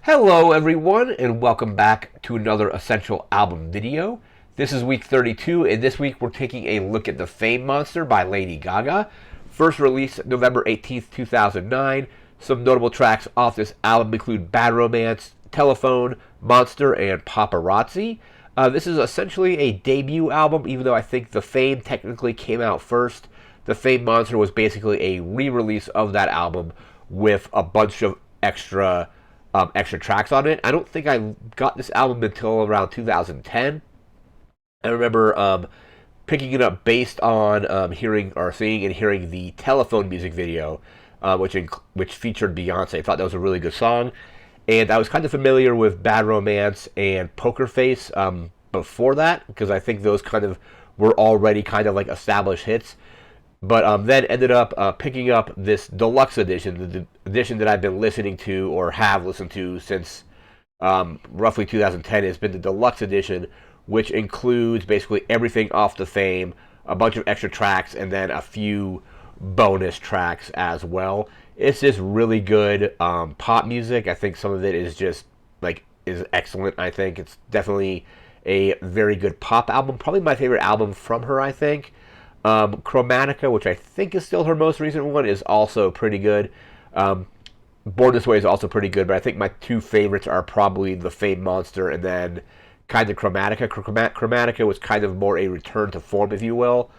Hello everyone and welcome back to another Essential Album video. This is week 32 and this week we're taking a look at The Fame Monster by Lady Gaga. First released November 18th, 2009. Some notable tracks off this album include Bad Romance, Telephone, Monster, and Paparazzi. This is essentially a debut album, even though I think The Fame technically came out first. The Fame Monster was basically a re-release of that album with a bunch of extra tracks on it. I don't think I got this album until around 2010. I remember picking it up based on hearing or seeing and hearing the Telephone music video, which featured Beyonce. I thought that was a really good song, and I was kind of familiar with Bad Romance and Poker Face before that because I think those kind of were already kind of like established hits. But then ended up picking up this deluxe edition, the edition that I've been listening to or have listened to since roughly 2010. Has been the deluxe edition, which includes basically everything off The Fame, a bunch of extra tracks, and then a few bonus tracks as well. It's just really good pop music. I think some of it is just is excellent. I think it's definitely a very good pop album. Probably my favorite album from her, I think. Chromatica, which I think is still her most recent one, is also pretty good. Born This Way is also pretty good, but I think my two favorites are probably The Fame Monster and then kind of Chromatica. Chromatica was kind of more a return to form, if you will,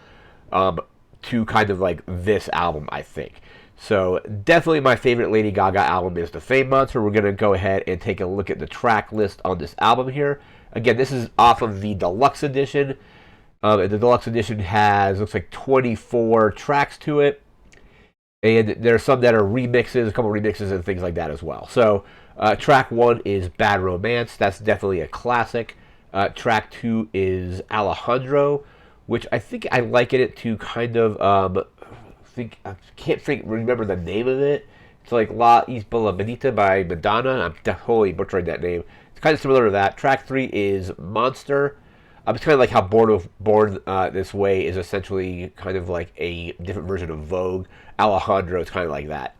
to kind of like this album, I think. So definitely my favorite Lady Gaga album is The Fame Monster. We're going to go ahead and take a look at the track list on this album here. Again, this is off of the deluxe edition. The deluxe edition looks like 24 tracks to it, and there are some that are remixes, a couple remixes and things like that as well. So track 1 is Bad Romance. That's definitely a classic. Track 2 is Alejandro, which I think I liken it to kind of, remember the name of it. It's like La Isla Bonita by Madonna. I'm totally butchering that name. It's kind of similar to that. Track 3 is Monster. It's kind of like how Born This Way is essentially kind of like a different version of Vogue. Alejandro is kind of like that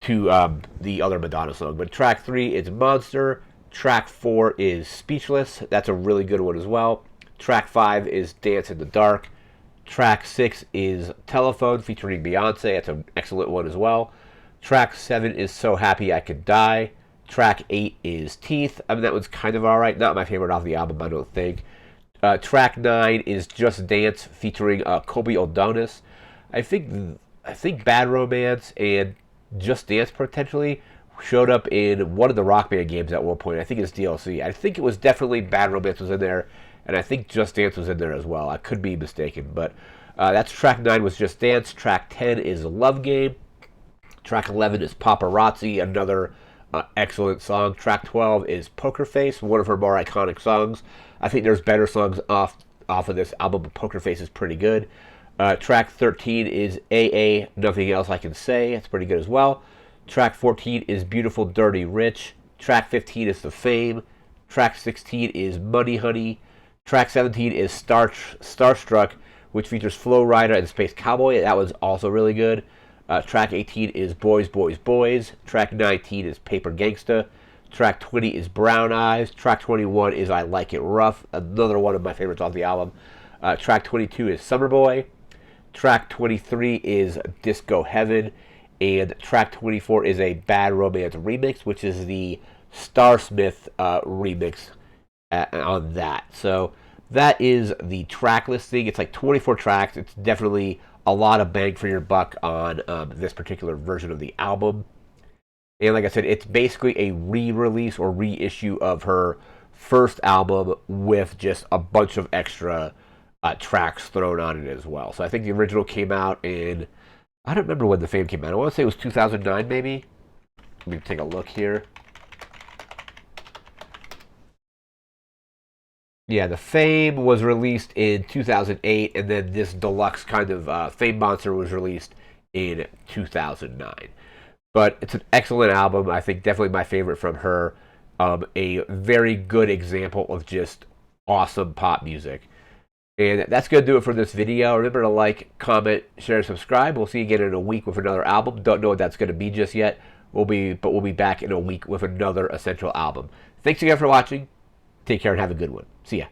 to the other Madonna song. But track 3 is Monster. Track 4 is Speechless. That's a really good one as well. Track 5 is Dance in the Dark. Track 6 is Telephone featuring Beyonce. That's an excellent one as well. Track 7 is So Happy I Could Die. Track 8 is Teeth. I mean, that one's kind of alright. Not my favorite off the album, I don't think. Track 9 is Just Dance featuring Kobe O'Donis. I think Bad Romance and Just Dance potentially showed up in one of the Rock Band games at one point. I think it's DLC. I think it was definitely Bad Romance was in there, and I think Just Dance was in there as well. I could be mistaken, but that's track 9 was Just Dance. Track 10 is Love Game. Track 11 is Paparazzi, another excellent song. Track 12 is Poker Face, one of her more iconic songs. I think there's better songs off of this album, but Poker Face is pretty good. Track 13 is AA, Nothing Else I Can Say. It's pretty good as well. Track 14 is Beautiful, Dirty, Rich. Track 15 is The Fame. Track 16 is Money Honey. Track 17 is Starstruck, which features Flo Rida and Space Cowboy. That was also really good. Track 18 is Boys, Boys, Boys. Track 19 is Paper Gangsta. Track 20 is Brown Eyes. Track 21 is I Like It Rough, another one of my favorites off the album. Track 22 is Summer Boy. Track 23 is Disco Heaven. And track 24 is a Bad Romance remix, which is the Starsmith remix on that. So that is the track listing. It's like 24 tracks. It's definitely a lot of bang for your buck on this particular version of the album. And like I said, it's basically a re-release or reissue of her first album with just a bunch of extra tracks thrown on it as well. So I think the original came out in, I don't remember when The Fame came out. I want to say it was 2009 maybe. Let me take a look here. Yeah, The Fame was released in 2008, and then this deluxe kind of Fame Monster was released in 2009. But it's an excellent album. I think definitely my favorite from her. A very good example of just awesome pop music. And that's going to do it for this video. Remember to like, comment, share, and subscribe. We'll see you again in a week with another album. Don't know what that's going to be just yet. We'll be back in a week with another essential album. Thanks again for watching. Take care and have a good one. See ya.